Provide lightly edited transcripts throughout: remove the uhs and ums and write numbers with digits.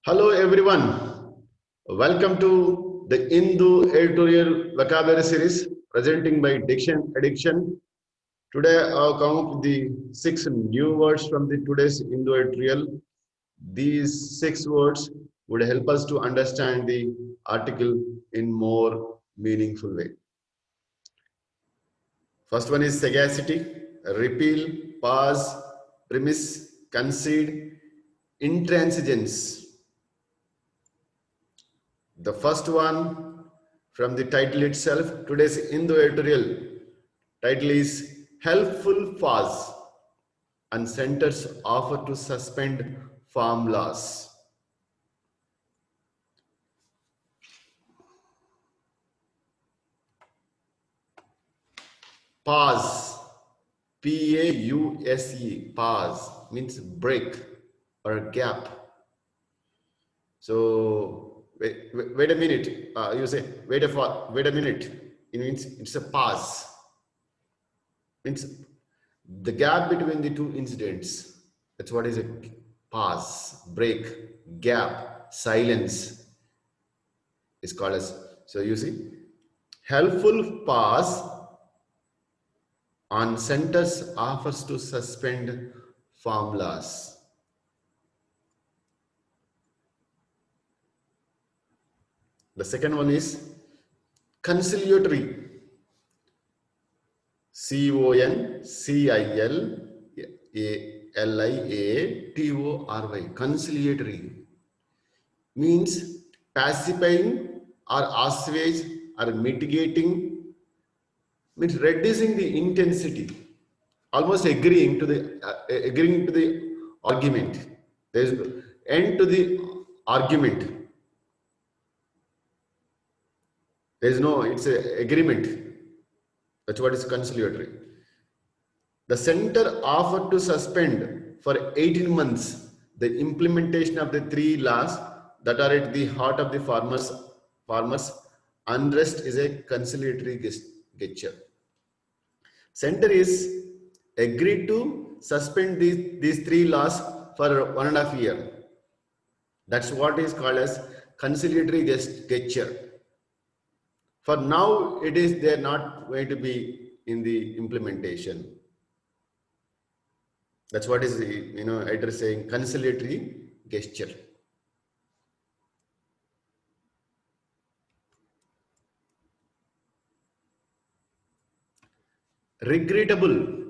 Hello everyone. Welcome to the Hindu editorial vocabulary series presenting by Diction Addiction. Today I'll come up with the 6 new words from the today's Hindu editorial. These 6 words would help us to understand the article in more meaningful way. First one is sagacity, repeal, pause, premise, concede, intransigence. The first one from the title itself, today's Hindu editorial title is Helpful Pause and Centers Offer to Suspend Farm Laws. Pause, P-A-U-S-E, pause means break or gap. So wait a minute. You say wait a minute. It means it's a pause. Means the gap between the two incidents. That's what is a pause, break, gap, silence is called as. So you see, helpful pause on centers offers to suspend farm laws. The second one is conciliatory. CONCILIALIATORY. Conciliatory means pacifying or assuage or mitigating, means reducing the intensity, almost agreeing to the argument. There is end to the argument. There is no, it's a agreement. That's what is conciliatory. The center offered to suspend for 18 months the implementation of the 3 laws that are at the heart of the farmers unrest is a conciliatory gesture. Center is agreed to suspend these 3 laws for 1.5 years. That's what is called as conciliatory gesture. For now, they're not going to be in the implementation. That's what is the editor saying conciliatory gesture. Regrettable.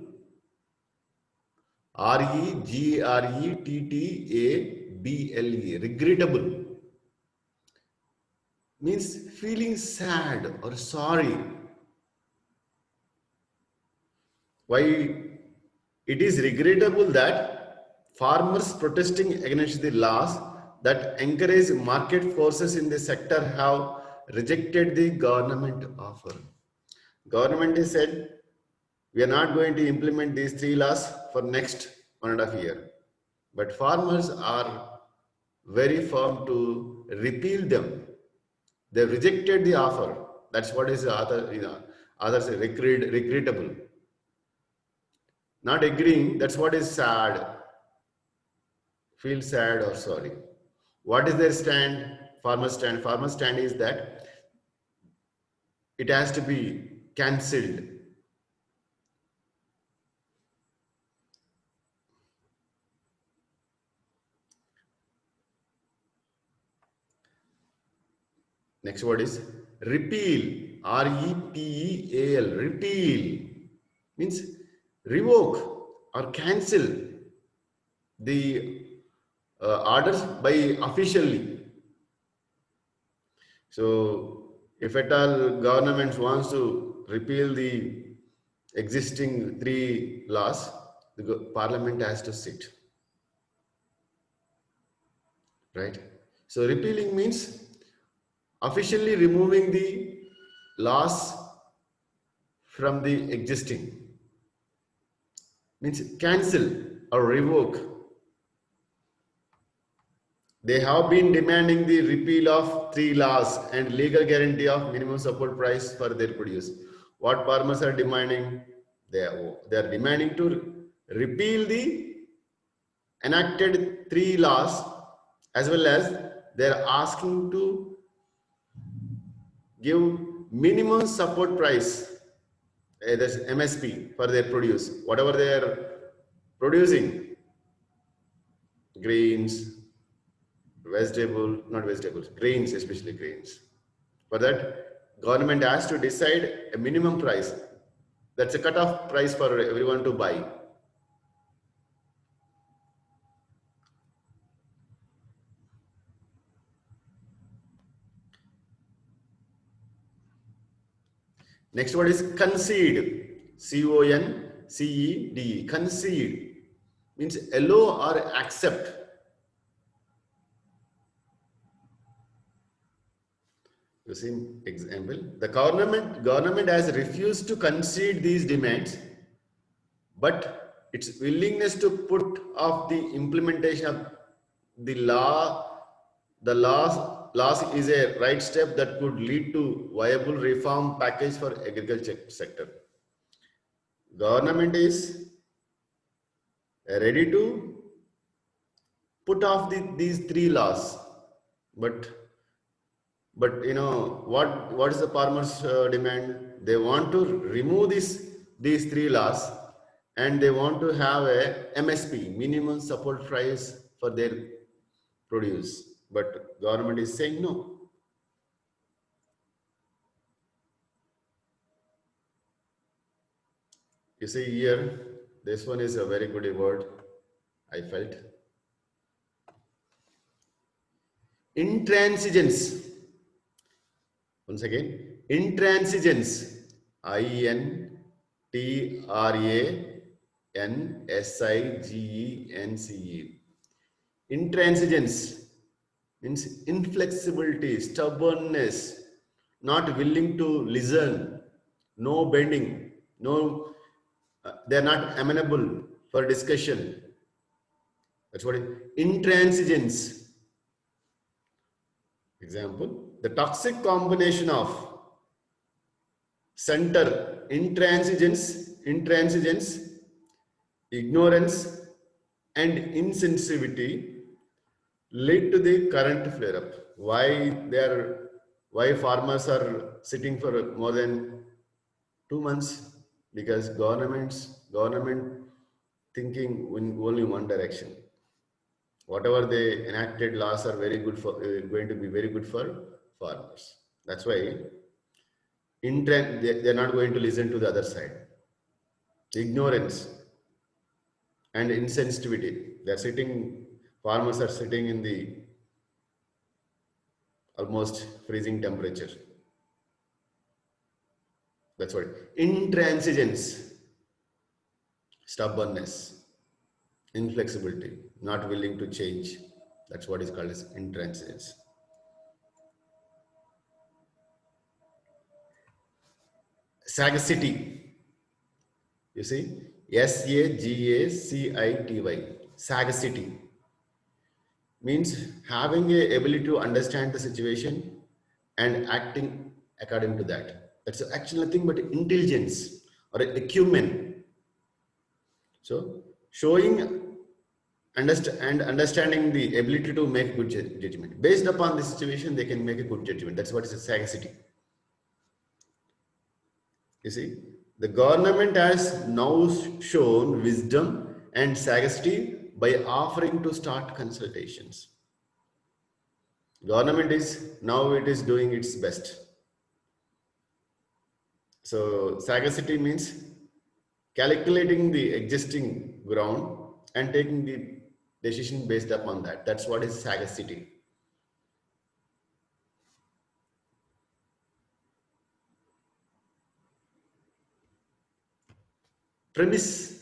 REGRETTABLE. Regrettable means feeling sad or sorry. Why it is regrettable that farmers protesting against the laws that encourage market forces in the sector have rejected the government offer. Government has said we are not going to implement these 3 laws for next 1.5 years. But farmers are very firm to repeal them. They rejected the offer. That's what is others say regrettable. Not agreeing, that's what is sad. Feel sad or sorry. What is their stand? Farmers stand. Farmers stand is that it has to be cancelled. Next word is repeal. REPEAL. Repeal means revoke or cancel the orders by officially. So if at all government wants to repeal the existing 3 laws, the parliament has to sit. Right? So repealing means officially removing the laws from the existing, means cancel or revoke. They have been demanding the repeal of 3 laws and legal guarantee of minimum support price for their produce. What farmers are demanding? They are demanding to repeal the enacted 3 laws as well as they're asking to give minimum support price, that's MSP for their produce, whatever they are producing, grains, not vegetables, grains, especially grains. For that, government has to decide a minimum price. That's a cut-off price for everyone to buy. Next word is concede. CONCEDE. Concede means allow or accept. You see example. The government has refused to concede these demands, but its willingness to put off the implementation of the laws is a right step that could lead to viable reform package for agriculture sector. Government is ready to put off these three laws, but you know what is the farmers demand? They want to remove these three laws, and they want to have a MSP, minimum support price, for their produce, but government is saying no. You see here, this one is a very good word, I felt. Intransigence. Once again, intransigence. INTRANSIGENCE. Intransigence means inflexibility, stubbornness, not willing to listen, no bending, no, they are not amenable for discussion. That's what it, intransigence. Example, the toxic combination of center intransigence, ignorance, and insensitivity lead to the current flare up. Why farmers are sitting for more than 2 months? Because government thinking in only one direction. Whatever they enacted laws are very good for going to be very good for farmers. That's why they're not going to listen to the other side. Ignorance and insensitivity. Farmers are sitting in the almost freezing temperature. That's what. Intransigence, stubbornness, inflexibility, not willing to change. That's what is called as intransigence. Sagacity. You see, SAGACITY. Sagacity means having a ability to understand the situation and acting according to that. That's actually nothing but intelligence or acumen. So showing understanding the ability to make good judgment. Based upon the situation, they can make a good judgment. That's what is a sagacity. You see, the government has now shown wisdom and sagacity by offering to start consultations. Government is now it is doing its best. So sagacity means calculating the existing ground and taking the decision based upon that. That's what is sagacity. Premise.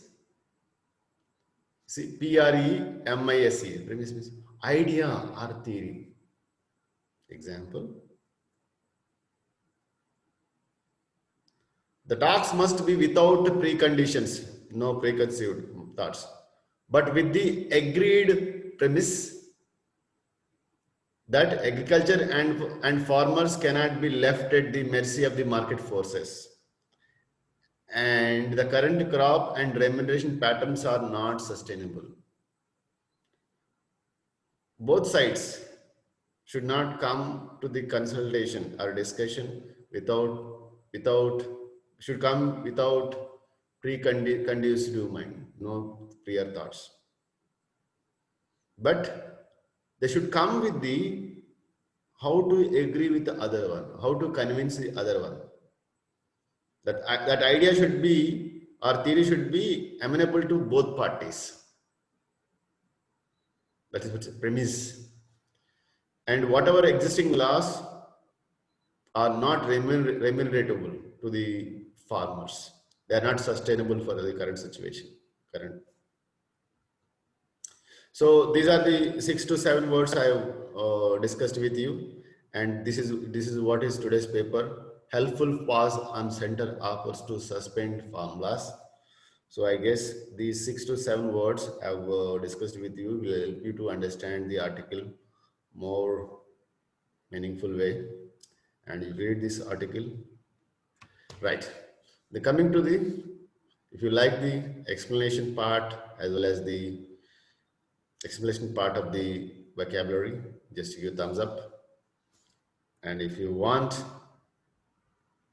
See, PREMISE. Premise means idea or theory. Example. The talks must be without preconditions, no preconceived thoughts, but with the agreed premise that agriculture and farmers cannot be left at the mercy of the market forces. And the current crop and remuneration patterns are not sustainable. both sides should not come to the consultation or discussion without should come without preconditioned mind, no prior thoughts. But they should come with the how to agree with the other one, how to convince the other one. That idea should be, or theory should be amenable to both parties. That is what's the premise. And whatever existing laws are not remuneratable to the farmers. They are not sustainable for the current situation. Current. So these are the 6 to 7 words I have discussed with you, and this is what is today's paper. Helpful pause on center offers to suspend farm laws. So I guess these 6 to 7 words I've discussed with you will help you to understand the article more meaningful way, and you read this article. Right. The coming to the, if you like the explanation part as well as the explanation part of the vocabulary, just give thumbs up. And if you want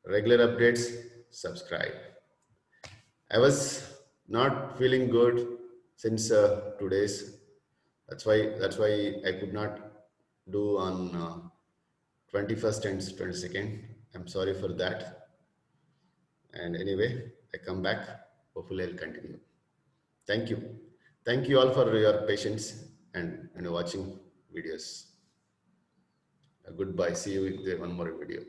regular updates, subscribe. I was not feeling good since 2 days. That's why I could not do on 21st and 22nd. I'm sorry for that. And anyway, I come back. Hopefully, I'll continue. Thank you. Thank you all for your patience and watching videos. Goodbye. See you with one more video.